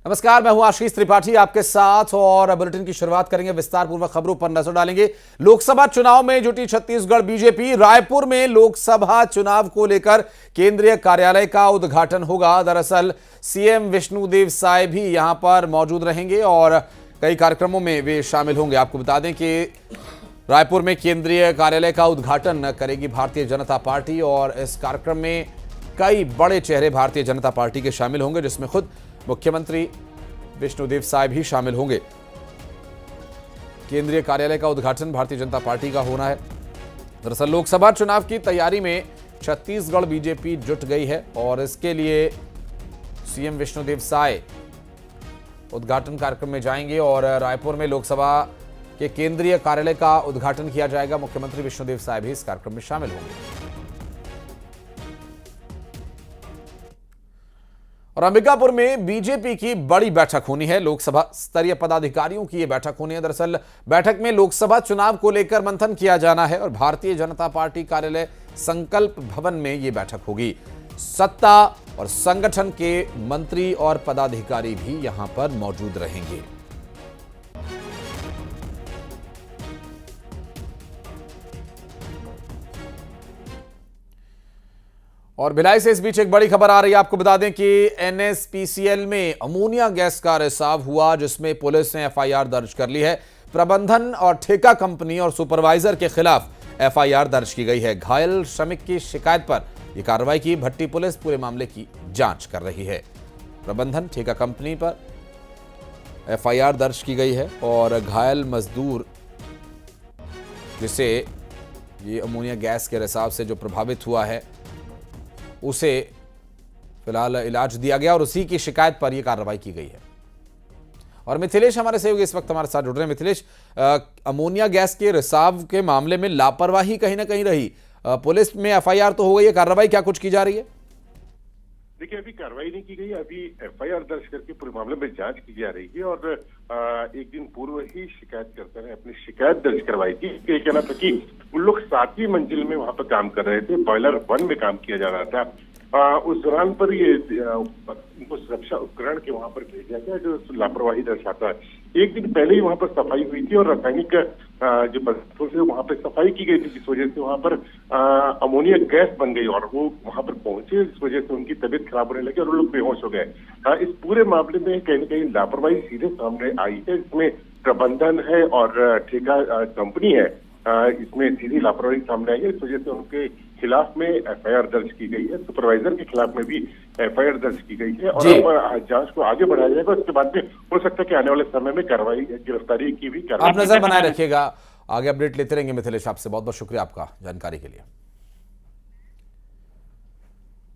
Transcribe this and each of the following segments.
नमस्कार, मैं हूं आशीष त्रिपाठी आपके साथ और बुलेटिन की शुरुआत करेंगे। विस्तार पूर्वक खबरों पर नजर डालेंगे। लोकसभा चुनाव में जुटी छत्तीसगढ़ बीजेपी। रायपुर में लोकसभा चुनाव को लेकर केंद्रीय कार्यालय का उद्घाटन होगा। दरअसल सीएम विष्णुदेव साय भी यहां पर मौजूद रहेंगे और कई कार्यक्रमों में वे शामिल होंगे। आपको बता दें कि रायपुर में केंद्रीय कार्यालय का उद्घाटन करेगी भारतीय जनता पार्टी और इस कार्यक्रम में कई बड़े चेहरे भारतीय जनता पार्टी के शामिल होंगे, जिसमें खुद मुख्यमंत्री विष्णुदेव साय भी शामिल होंगे। केंद्रीय कार्यालय का उद्घाटन भारतीय जनता पार्टी का होना है। दरअसल लोकसभा चुनाव की तैयारी में छत्तीसगढ़ बीजेपी जुट गई है और इसके लिए सीएम विष्णुदेव साय उद्घाटन कार्यक्रम में जाएंगे और रायपुर में लोकसभा के केंद्रीय कार्यालय का उद्घाटन किया जाएगा। मुख्यमंत्री विष्णुदेव साय भी इस कार्यक्रम में शामिल होंगे। और अंबिकापुर में बीजेपी की बड़ी बैठक होनी है। लोकसभा स्तरीय पदाधिकारियों की यह बैठक होनी है। दरअसल बैठक में लोकसभा चुनाव को लेकर मंथन किया जाना है और भारतीय जनता पार्टी कार्यालय संकल्प भवन में यह बैठक होगी। सत्ता और संगठन के मंत्री और पदाधिकारी भी यहां पर मौजूद रहेंगे। और भिलाई से इस बीच एक बड़ी खबर आ रही है। आपको बता दें कि एनएसपीसीएल में अमोनिया गैस का रिसाव हुआ, जिसमें पुलिस ने एफआईआर दर्ज कर ली है। प्रबंधन और ठेका कंपनी और सुपरवाइजर के खिलाफ एफआईआर दर्ज की गई है। घायल श्रमिक की शिकायत पर यह कार्रवाई की। भट्टी पुलिस पूरे मामले की जांच कर रही है। प्रबंधन ठेका कंपनी पर एफआईआर दर्ज की गई है और घायल मजदूर जिसे ये अमोनिया गैस के रिसाव से जो प्रभावित हुआ है उसे फिलहाल इलाज दिया गया और उसी की शिकायत पर यह कार्रवाई की गई है। और मिथिलेश हमारे सहयोगी इस वक्त हमारे साथ जुड़ रहे हैं। मिथिलेश, अमोनिया गैस के रिसाव के मामले में लापरवाही कहीं ना कहीं रही। पुलिस में एफआईआर तो हो गई है, कार्रवाई क्या कुछ की जा रही है? देखिए, अभी कार्रवाई नहीं की गई। अभी एफआईआर दर्ज करके पूरे मामले में जांच की जा रही है और एक दिन पूर्व ही शिकायतकर्ता ने अपनी शिकायत दर्ज करवाई थी। ये कहना था कि उन लोग 7वीं मंजिल में वहां पर काम कर रहे थे, बॉयलर 1 में काम किया जा रहा था। उस दौरान पर ये उनको सुरक्षा उपकरण के वहां पर भेजा गया जो लापरवाही दर्शाता है। एक दिन पहले ही वहां पर सफाई हुई थी और रासायनिक जो पदार्थों से वहां पर सफाई की गई थी, जिस वजह से वहां पर अमोनिया गैस बन गई और वो वहां पर पहुंचे, जिस वजह से उनकी तबीयत खराब होने लगी और वो लोग बेहोश हो गए। इस पूरे मामले में कहीं न कहीं लापरवाही सीधे सामने आई है। इसमें प्रबंधन है और ठेका कंपनी है, इसमें सीधी लापरवाही सामने आई है। इस वजह से उनके खिलाफ में एफआईआर दर्ज की गई है। सुपरवाइजर के खिलाफ में भी एफआईआर दर्ज की गई है और अब जांच को आगे बढ़ाया जाएगा। उसके बाद में हो सकता है कि आने वाले समय में कार्रवाई, गिरफ्तारी की भी कार्रवाई। आप नजर बनाए रखिएगा, आगे अपडेट लेते रहेंगे। मिथिलेश, आपसे बहुत बहुत शुक्रिया आपका जानकारी के लिए।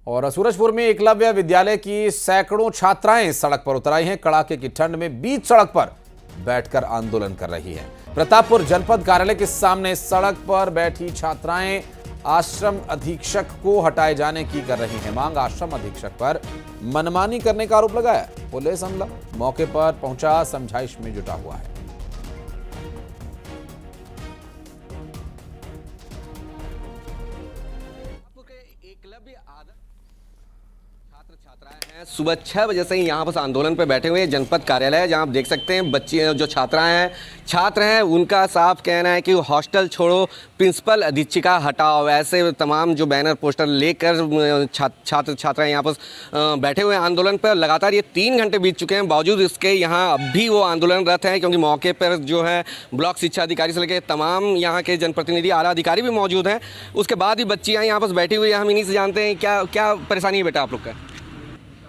और सूरजपुर में एकलव्य विद्यालय की सैकड़ों छात्राएं सड़क पर उतर आई हैं। कड़ाके की ठंड में बीच सड़क पर बैठकर आंदोलन कर रही हैं। प्रतापपुर जनपद कार्यालय के सामने सड़क पर बैठी छात्राएं आश्रम अधीक्षक को हटाए जाने की कर रही हैं मांग। आश्रम अधीक्षक पर मनमानी करने का आरोप लगाया। पुलिस अमला मौके पर पहुंचा, समझाइश में जुटा हुआ है। सुबह 6 बजे से ही यहाँ पर आंदोलन पे बैठे हुए जनपद कार्यालय है, जहाँ आप देख सकते हैं बच्चे जो छात्र हैं उनका साफ कहना है कि हॉस्टल छोड़ो, प्रिंसिपल अधीक्षिका हटाओ, ऐसे तमाम जो बैनर पोस्टर लेकर छात्राएं यहाँ पर बैठे हुए हैं आंदोलन पर। लगातार ये 3 घंटे बीत चुके हैं, बावजूद इसके यहाँ अब भी वो आंदोलनरत हैं, क्योंकि मौके पर जो है ब्लॉक शिक्षा अधिकारी से लेकर तमाम यहाँ के जनप्रतिनिधि, आला अधिकारी भी मौजूद हैं। उसके बाद भी बच्चियाँ यहाँ पर बैठी हुई हैं। हम इन्हीं से जानते हैं क्या परेशानी है बेटा आप लोग का?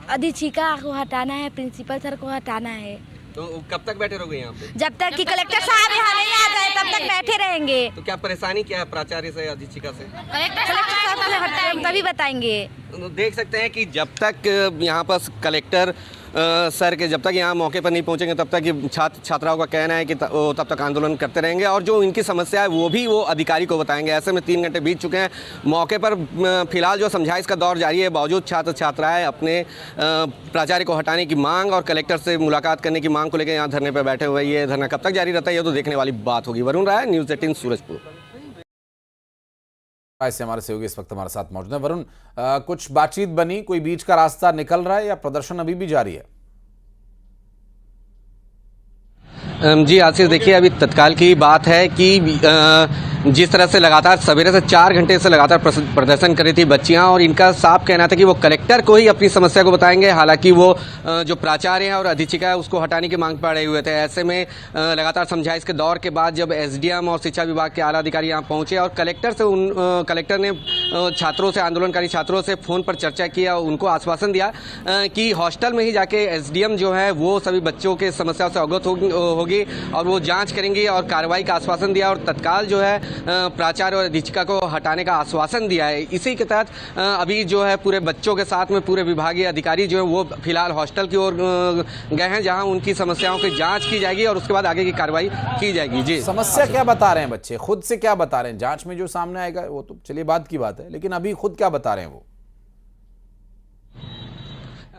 अधीक्षिका को हटाना है, प्रिंसिपल सर को हटाना है। तो कब तक बैठे रहोगे यहाँ पे? जब तक कि कलेक्टर साहब यहाँ नहीं आ जाए तब तक बैठे रहेंगे। तो क्या परेशानी क्या है प्राचार्य से, अधीक्षिका से? कलेक्टर साहब से हटाएंगे तभी बताएंगे। तो देख सकते हैं कि जब तक यहाँ पर कलेक्टर सर के जब तक यहाँ मौके पर नहीं पहुँचेंगे तब तक छात्राओं का कहना है कि वो तब तक आंदोलन करते रहेंगे और जो इनकी समस्या है वो भी वो अधिकारी को बताएंगे। ऐसे में 3 घंटे बीत चुके हैं। मौके पर फिलहाल जो समझाइश का दौर जारी है, बावजूद छात्र छात्राएं अपने प्राचार्य को हटाने की मांग और कलेक्टर से मुलाकात करने की मांग को लेकर यहाँ धरने पर बैठे हुए। ये धरना कब तक जारी रहता है ये तो देखने वाली बात होगी। वरुण राय, न्यूज़ 18 सूरजपुर। ऐसे हमारे सहयोगी इस वक्त हमारे साथ मौजूद हैं। वरुण, कुछ बातचीत बनी, कोई बीच का रास्ता निकल रहा है या प्रदर्शन अभी भी जारी है? जी आशीष, देखिए अभी तत्काल की बात है कि जिस तरह से लगातार सवेरे से 4 घंटे से लगातार प्रदर्शन कर रही थी बच्चियां, और इनका साफ कहना था कि वो कलेक्टर को ही अपनी समस्या को बताएंगे। हालांकि वो जो प्राचार्य हैं और अधीक्षिका है उसको हटाने की मांग पर अड़े हुए थे। ऐसे में लगातार समझाइश के दौर के बाद जब एसडीएम और शिक्षा विभाग के आला अधिकारी यहाँ पहुंचे और कलेक्टर ने छात्रों से, आंदोलनकारी छात्रों से फोन पर चर्चा किया, उनको आश्वासन दिया कि हॉस्टल में ही जाके एसडीएम जो है वो सभी बच्चों के समस्याओं से अवगत होगी और वो जांच करेंगी और कार्रवाई का आश्वासन दिया, और तत्काल जो है प्राचार्य और अधीक्षिका को हटाने का आश्वासन दिया है। इसी के तहत अभी जो है पूरे बच्चों के साथ में पूरे विभागीय अधिकारी जो है वो फिलहाल हॉस्टल की ओर गए हैं, जहां उनकी समस्याओं की जांच की जाएगी और उसके बाद आगे की कार्रवाई की जाएगी। जी, समस्या क्या बता रहे हैं बच्चे, खुद से क्या बता रहे हैं? जांच में जो सामने आएगा वो तो चलिए बात की बात है, लेकिन अभी खुद क्या बता रहे हैं वो?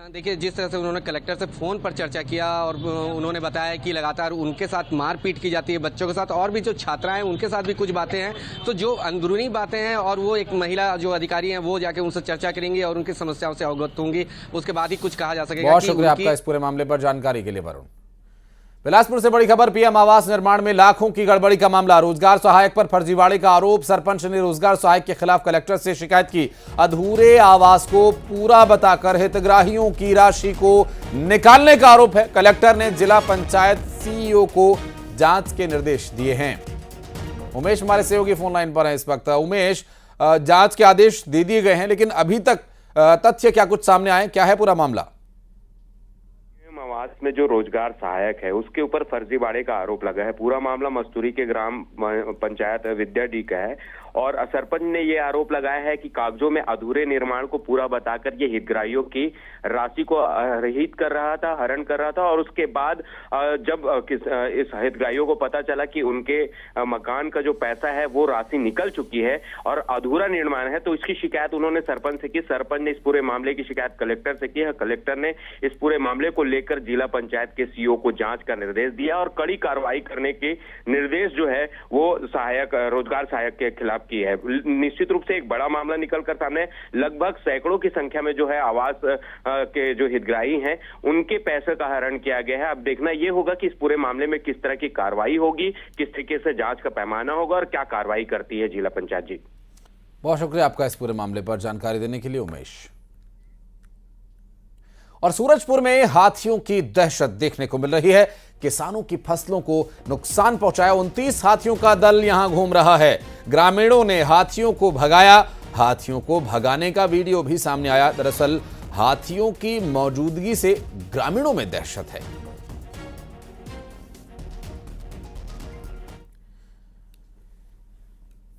देखिए, जिस तरह से उन्होंने कलेक्टर से फ़ोन पर चर्चा किया और उन्होंने बताया कि लगातार उनके साथ मारपीट की जाती है बच्चों के साथ, और भी जो छात्राएं हैं उनके साथ भी कुछ बातें हैं, तो जो अंदरूनी बातें हैं और वो एक महिला जो अधिकारी हैं वो जाके उनसे चर्चा करेंगी और उनकी समस्याओं से अवगत होंगी, उसके बाद ही कुछ कहा जा सकेगा। बहुत शुक्रिया आपका इस पूरे मामले पर जानकारी के लिए वरुण। बिलासपुर से बड़ी खबर, पीएम आवास निर्माण में लाखों की गड़बड़ी का मामला। रोजगार सहायक पर फर्जीवाड़े का आरोप, सरपंच ने रोजगार सहायक के खिलाफ कलेक्टर से शिकायत की। अधूरे आवास को पूरा बताकर हितग्राहियों की राशि को निकालने का आरोप है। कलेक्टर ने जिला पंचायत सीईओ को जांच के निर्देश दिए हैं। उमेश हमारे सहयोगी फोन लाइन पर है इस वक्त। उमेश, जांच के आदेश दे दिए गए हैं, लेकिन अभी तक तथ्य क्या कुछ सामने आए, क्या है पूरा मामला? आवास में जो रोजगार सहायक है उसके ऊपर फर्जीवाड़े का आरोप लगा है। पूरा मामला मस्तूरी के ग्राम पंचायत विद्याडी का है और सरपंच ने ये आरोप लगाया है कि कागजों में अधूरे निर्माण को पूरा बताकर ये हितग्राहियों की राशि को रहित कर रहा था, हरण कर रहा था, और उसके बाद जब इस हितग्राहियों को पता चला कि उनके मकान का जो पैसा है वो राशि निकल चुकी है और अधूरा निर्माण है, तो इसकी शिकायत उन्होंने सरपंच से की। सरपंच ने इस पूरे मामले की शिकायत कलेक्टर से की है। कलेक्टर ने इस पूरे मामले को लेकर जिला पंचायत के सीईओ को जांच का निर्देश दिया और कड़ी कार्रवाई करने के निर्देश जो है वो रोजगार सहायक के खिलाफ की है। निश्चित रूप से एक बड़ा मामला निकलकर सामने, लगभग सैकड़ों की संख्या में जो है आवास के जो हितग्राही हैं उनके पैसे का हरण किया गया है। अब देखना यह होगा कि इस पूरे मामले में किस तरह की कार्रवाई होगी, किस तरीके से जांच का पैमाना होगा और क्या कार्रवाई करती है जिला पंचायत। जी, बहुत शुक्रिया आपका इस पूरे मामले पर जानकारी देने के लिए उमेश। और सूरजपुर में हाथियों की दहशत देखने को मिल रही है। किसानों की फसलों को नुकसान पहुंचाया 29 हाथियों का दल यहां घूम रहा है। ग्रामीणों ने हाथियों को भगाया। हाथियों को भगाने का वीडियो भी सामने आया। दरअसल हाथियों की मौजूदगी से ग्रामीणों में दहशत है।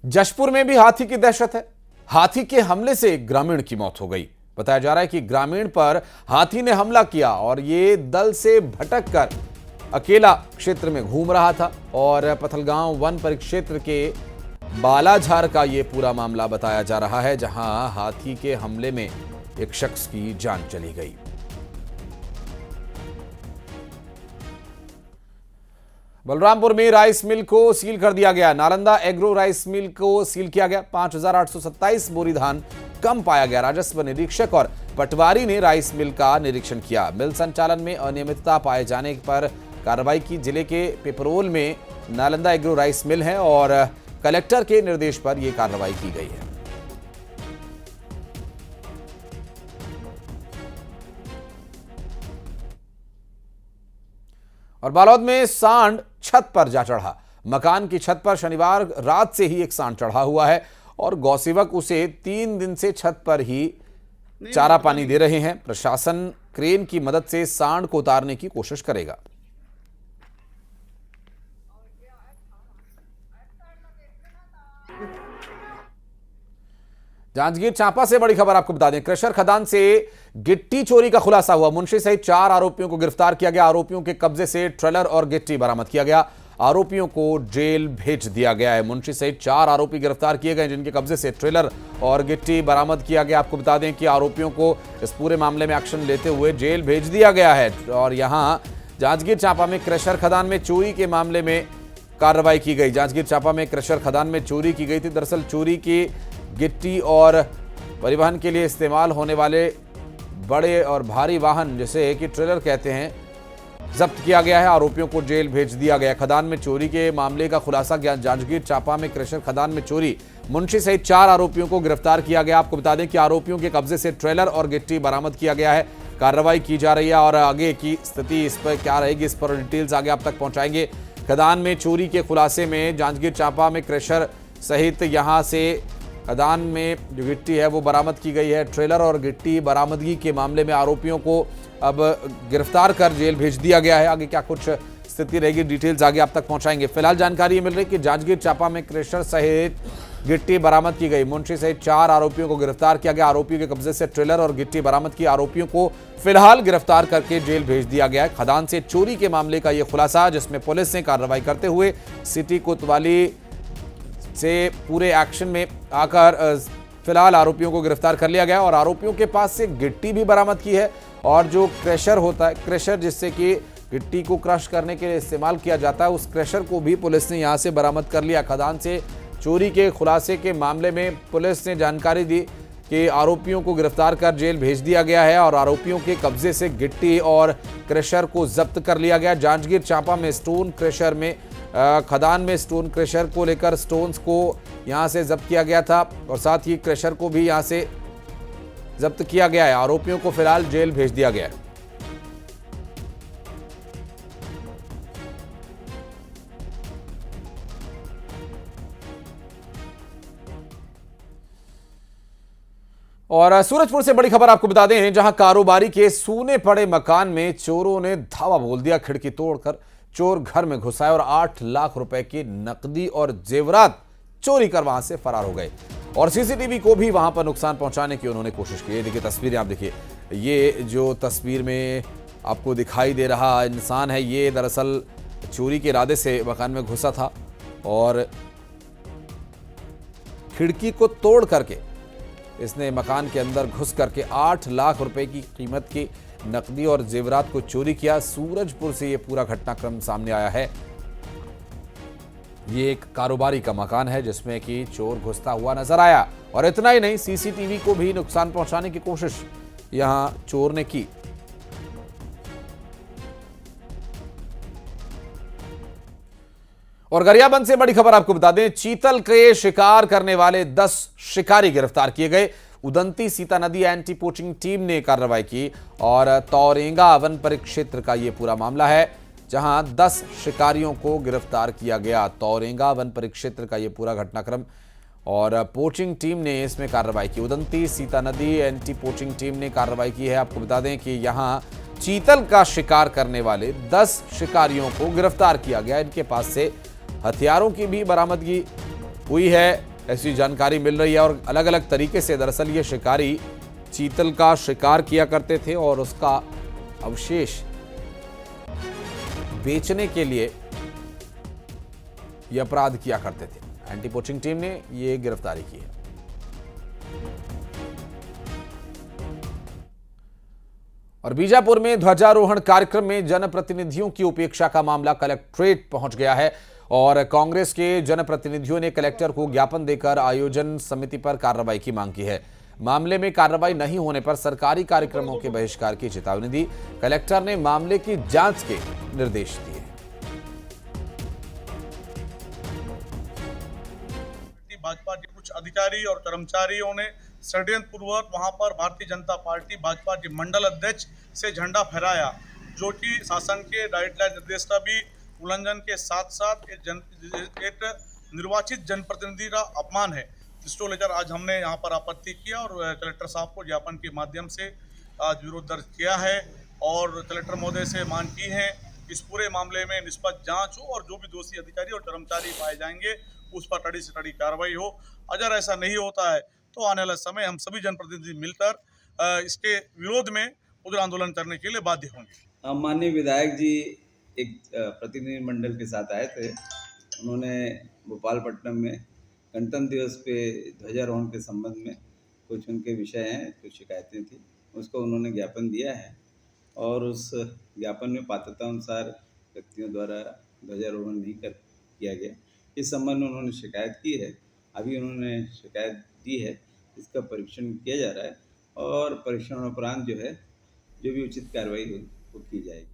जशपुर में भी हाथी की दहशत है। हाथी के हमले से एक ग्रामीण की मौत हो गई। बताया जा रहा है कि ग्रामीण पर हाथी ने हमला किया और ये दल से भटक कर अकेला क्षेत्र में घूम रहा था। और पथलगांव वन परिक्षेत्र के बालाझार का ये पूरा मामला बताया जा रहा है, जहां हाथी के हमले में एक शख्स की जान चली गई। बलरामपुर में राइस मिल को सील कर दिया गया। नालंदा एग्रो राइस मिल को सील किया गया। 5,827 बोरी धान कम पाया गया। राजस्व निरीक्षक और पटवारी ने राइस मिल का निरीक्षण किया। मिल संचालन में अनियमितता पाए जाने पर कार्रवाई की। जिले के पिपरोल में नालंदा एग्रो राइस मिल है और कलेक्टर के निर्देश पर यह कार्रवाई की गई है। और बालोद में सांड छत पर जा चढ़ा। मकान की छत पर शनिवार रात से ही एक सांड चढ़ा हुआ है और गौसेवक उसे 3 दिन से छत पर ही चारा पानी दे रहे हैं। प्रशासन क्रेन की मदद से सांड को उतारने की कोशिश करेगा। जांजगीर चांपा से बड़ी खबर आपको बता दें। क्रशर खदान से गिट्टी चोरी का खुलासा हुआ। मुंशी सहित 4 आरोपियों को गिरफ्तार किया गया। आरोपियों के कब्जे से ट्रेलर और गिट्टी बरामद किया गया। आरोपियों को जेल भेज दिया गया है। मुंशी सहित 4 आरोपी गिरफ्तार किए गए, जिनके कब्जे से ट्रेलर और गिट्टी बरामद किया गया। आपको बता दें कि आरोपियों को इस पूरे मामले में एक्शन लेते हुए जेल भेज दिया गया है। और यहां जांजगीर चांपा में क्रशर खदान में चोरी के मामले में कार्रवाई की गई। जांजगीर चांपा में क्रशर खदान में चोरी की गई थी। दरअसल चोरी की गिट्टी और परिवहन के लिए इस्तेमाल होने वाले बड़े और भारी वाहन, जैसे कि ट्रेलर कहते हैं, जब्त किया गया है। आरोपियों को जेल भेज दिया गया। खदान में चोरी के मामले का खुलासा जांजगीर चांपा में क्रशर खदान में चोरी, मुंशी सहित 4 आरोपियों को गिरफ्तार किया गया। आपको बता दें कि आरोपियों के कब्जे से ट्रेलर और गिट्टी बरामद किया गया है। कार्रवाई की जा रही है और आगे की स्थिति इस पर क्या रहेगी, इस पर डिटेल्स आगे आप तक पहुंचाएंगे। खदान में चोरी के खुलासे में जांजगीर चांपा में क्रशर सहित यहां से खदान में जो गिट्टी है वो बरामद की गई है। ट्रेलर और गिट्टी बरामदगी के मामले में आरोपियों को अब गिरफ्तार कर जेल भेज दिया गया है। आगे क्या कुछ स्थिति रहेगी, डिटेल्स आगे आप तक पहुंचाएंगे। फिलहाल जानकारी ये मिल रही है कि जांजगीर चांपा में क्रशर सहित गिट्टी बरामद की गई। मुंशी सहित 4 आरोपियों को गिरफ्तार किया गया। आरोपियों के कब्जे से ट्रेलर और गिट्टी बरामद की। आरोपियों को फिलहाल गिरफ्तार करके जेल भेज दिया गया है। खदान से चोरी के मामले का यह खुलासा, जिसमें पुलिस ने कार्रवाई करते हुए सिटी कोतवाली से पूरे एक्शन में आकर फिलहाल आरोपियों को गिरफ्तार कर लिया गया और आरोपियों के पास से गिट्टी भी बरामद की है और जो क्रशर होता है, क्रशर जिससे कि गिट्टी को क्रश करने के लिए इस्तेमाल किया जाता है, उस क्रशर को भी पुलिस ने यहां से बरामद कर लिया। खदान से चोरी के खुलासे के मामले में पुलिस ने जानकारी दी कि आरोपियों को गिरफ्तार कर जेल भेज दिया गया है और आरोपियों के कब्जे से गिट्टी और क्रशर को जब्त कर लिया गया। जांजगीर चांपा में स्टोन क्रशर में खदान में स्टोन क्रशर को लेकर स्टोन्स को यहां से जब्त किया गया था और साथ ही क्रशर को भी यहां से जब्त किया गया है। आरोपियों को फिलहाल जेल भेज दिया गया है। और सूरजपुर से बड़ी खबर आपको बता दें, जहां कारोबारी के सूने पड़े मकान में चोरों ने धावा बोल दिया। खिड़की तोड़कर चोर घर में घुस आए और 8 लाख रुपए की नकदी और जेवरात चोरी कर वहां से फरार हो गए और सीसीटीवी को भी वहां पर नुकसान पहुंचाने की उन्होंने कोशिश की। देखिए तस्वीरें आप देखिए, ये जो तस्वीर में आपको दिखाई दे रहा इंसान है, ये दरअसल चोरी के इरादे से मकान में घुसा था और खिड़की को तोड़ करके इसने मकान के अंदर घुस करके 8 लाख रुपए की कीमत की नकदी और जेवरात को चोरी किया। सूरजपुर से ये पूरा घटनाक्रम सामने आया है। ये एक कारोबारी का मकान है जिसमें कि चोर घुसता हुआ नजर आया और इतना ही नहीं, सीसीटीवी को भी नुकसान पहुंचाने की कोशिश यहां चोर ने की। और गरियाबंद से बड़ी खबर आपको बता दें, चीतल के शिकार करने वाले 10 शिकारी गिरफ्तार किए गए। उदंती सीता नदी एंटी पोचिंग टीम ने कार्रवाई की और तौरेंगा वन परिक्षेत्र का यह पूरा मामला है, जहां 10 शिकारियों को गिरफ्तार किया गया। तौरेंगा वन परिक्षेत्र का यह पूरा घटनाक्रम और पोचिंग टीम ने इसमें कार्रवाई की। उदंती सीता नदी एंटी पोचिंग टीम ने कार्रवाई की है। आपको बता दें कि यहां चीतल का शिकार करने वाले 10 शिकारियों को गिरफ्तार किया गया। इनके पास से हथियारों की भी बरामदगी हुई है, ऐसी जानकारी मिल रही है। और अलग अलग तरीके से दरअसल ये शिकारी चीतल का शिकार किया करते थे और उसका अवशेष बेचने के लिए ये अपराध किया करते थे। एंटी पोचिंग टीम ने ये गिरफ्तारी की है। और बीजापुर में ध्वजारोहण कार्यक्रम में जनप्रतिनिधियों की उपेक्षा का मामला कलेक्ट्रेट पहुंच गया है और कांग्रेस के जनप्रतिनिधियों ने कलेक्टर को ज्ञापन देकर आयोजन समिति पर कार्रवाई की मांग की है। मामले में कार्रवाई नहीं होने पर सरकारी कार्यक्रमों के बहिष्कार की चेतावनी दी। कलेक्टर ने मामले की जांच के निर्देश दिए। भाजपा के कुछ अधिकारी और कर्मचारियों ने षड्यंत्र पूर्वक वहां पर भारतीय जनता पार्टी भाजपा के मंडल अध्यक्ष से झंडा फहराया, जो कि शासन के गाइडलाइन निर्देश का भी उल्लंघन के साथ साथ एक निर्वाचित जनप्रतिनिधि का अपमान है, जिसको लेकर आज हमने यहाँ पर आपत्ति किया और कलेक्टर साहब को ज्ञापन के माध्यम से आज विरोध दर्ज किया है और कलेक्टर महोदय से मांग की है इस पूरे मामले में निष्पक्ष जांच हो और जो भी दोषी अधिकारी और कर्मचारी पाए जाएंगे उस पर कड़ी से कड़ी कार्रवाई हो। अगर ऐसा नहीं होता है तो आने वाले समय हम सभी जनप्रतिनिधि मिलकर इसके विरोध में उग्र आंदोलन करने के लिए बाध्य होंगे। माननीय विधायक जी एक प्रतिनिधि मंडल के साथ आए थे। उन्होंने भोपालपट्टनम में गणतंत्र दिवस पे ध्वजारोहण के संबंध में कुछ उनके विषय हैं, कुछ शिकायतें थी, उसको उन्होंने ज्ञापन दिया है और उस ज्ञापन में पात्रता अनुसार व्यक्तियों द्वारा ध्वजारोहण नहीं किया गया, इस संबंध में उन्होंने शिकायत की है। अभी उन्होंने शिकायत दी है, इसका परीक्षण किया जा रहा है और परीक्षण उपरांत जो है जो भी उचित कार्रवाई हो वो की जाएगी।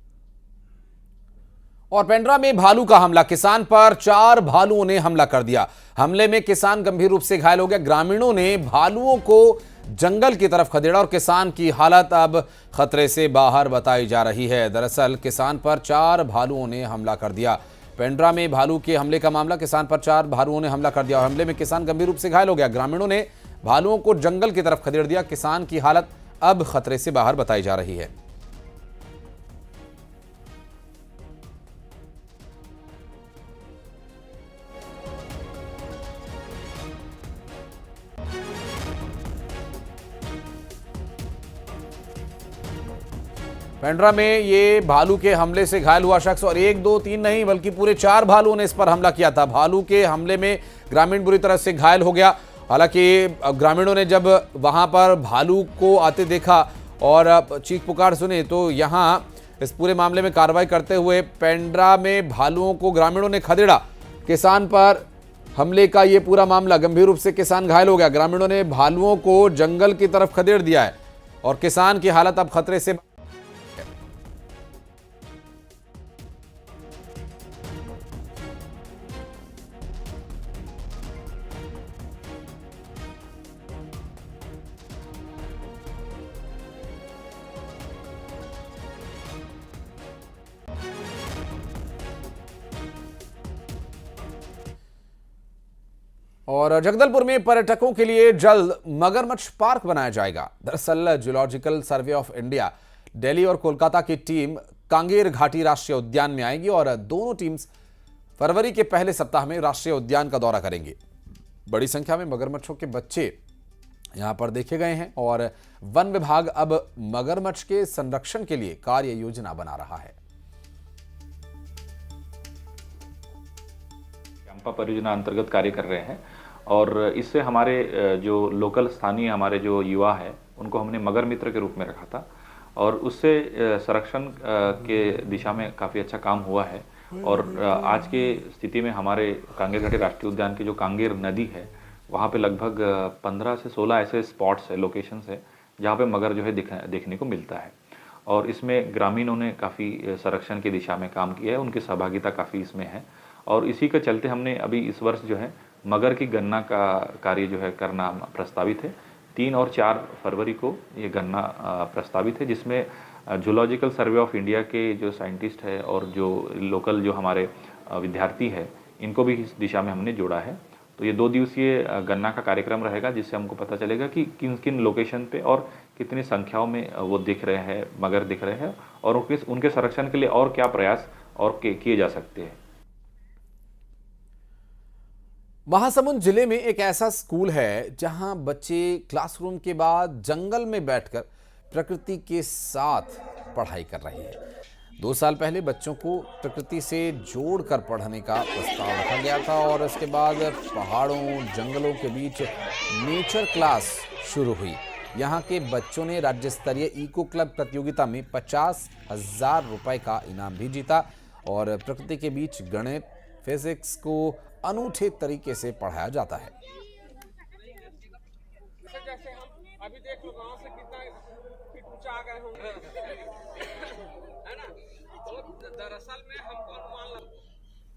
और पेंड्रा में भालू का हमला, किसान पर 4 भालुओं ने हमला कर दिया। हमले में किसान गंभीर रूप से घायल हो गया। ग्रामीणों ने भालुओं को जंगल की तरफ खदेड़ा और किसान की हालत अब खतरे से बाहर बताई जा रही है। दरअसल किसान पर 4 भालुओं ने हमला कर दिया। पेंड्रा में भालू के हमले का मामला, किसान पर 4 भालुओं ने हमला कर दिया और हमले में किसान गंभीर रूप से घायल हो गया। ग्रामीणों ने भालुओं को जंगल की तरफ खदेड़ दिया। किसान की हालत अब खतरे से बाहर बताई जा रही है। पेंड्रा में ये भालू के हमले से घायल हुआ शख्स, और 1, 2, 3 नहीं बल्कि पूरे 4 भालुओं ने इस पर हमला किया था। भालू के हमले में ग्रामीण बुरी तरह से घायल हो गया। हालांकि ग्रामीणों ने जब वहां पर भालू को आते देखा और चीख पुकार सुने तो यहां इस पूरे मामले में कार्रवाई करते हुए पेंड्रा में भालुओं को ग्रामीणों ने खदेड़ा। किसान पर हमले का ये पूरा मामला, गंभीर रूप से किसान घायल हो गया। ग्रामीणों ने भालुओं को जंगल की तरफ खदेड़ दिया है और किसान की हालत अब खतरे से। और जगदलपुर में पर्यटकों के लिए जल्द मगरमच्छ पार्क बनाया जाएगा। दरअसल zoological survey of India, Delhi और कोलकाता की टीम कांगेर घाटी राष्ट्रीय उद्यान में आएगी और दोनों टीम्स फरवरी के पहले सप्ताह में राष्ट्रीय उद्यान का दौरा करेंगे। बड़ी संख्या में मगरमच्छों के बच्चे यहां पर देखे गए हैं और वन विभाग अब मगरमच्छ के संरक्षण के लिए कार्य योजना बना रहा है। कैंपा परियोजना अंतर्गत कार्य कर रहे हैं और इससे हमारे जो लोकल स्थानीय हमारे जो युवा है उनको हमने मगर मित्र के रूप में रखा था और उससे संरक्षण के दिशा में काफ़ी अच्छा काम हुआ है। और आज के स्थिति में हमारे कांगेर घाटी राष्ट्रीय उद्यान की जो कांगेर नदी है वहाँ पे लगभग 15 से 16 ऐसे स्पॉट्स है, लोकेशंस है जहाँ पे मगर जो है देखने को मिलता है। और इसमें ग्रामीणों ने काफ़ी संरक्षण की दिशा में काम किया है, उनकी सहभागिता काफ़ी इसमें है। और इसी के चलते हमने अभी इस वर्ष जो है मगर की गणना का कार्य जो है करना प्रस्तावित है। 3 और 4 फरवरी को ये गणना प्रस्तावित है, जिसमें जूलॉजिकल सर्वे ऑफ इंडिया के जो साइंटिस्ट है और जो लोकल जो हमारे विद्यार्थी है इनको भी इस दिशा में हमने जोड़ा है। तो ये 2 दिवसीय गणना का कार्यक्रम रहेगा, जिससे हमको पता चलेगा कि किन किन लोकेशन पे और कितनी संख्याओं में वो दिख रहे हैं, मगर दिख रहे हैं और उनके संरक्षण के लिए और क्या प्रयास और किए जा सकते हैं। महासमुंद जिले में एक ऐसा स्कूल है जहां बच्चे क्लासरूम के बाद जंगल में बैठकर प्रकृति के साथ पढ़ाई कर रहे हैं। 2 साल पहले बच्चों को प्रकृति से जोड़कर पढ़ने का प्रस्ताव रखा गया था और इसके बाद पहाड़ों जंगलों के बीच नेचर क्लास शुरू हुई। यहाँ के बच्चों ने राज्य स्तरीय इको क्लब प्रतियोगिता में 50,000 रुपए का इनाम भी जीता और प्रकृति के बीच गणित, फिजिक्स को अनूठे तरीके से पढ़ाया जाता है। जैसे हम अभी देख लो गांव से कितना फीट ऊंचा आ गए होंगे, है ना। तो दरअसल में हमको अनुमान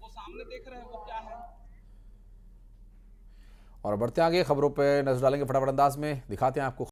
वो सामने देख रहे हैं वो क्या है। और बढ़ते आगे खबरों पे नजर डालेंगे फटाफट अंदाज में, दिखाते हैं आपको।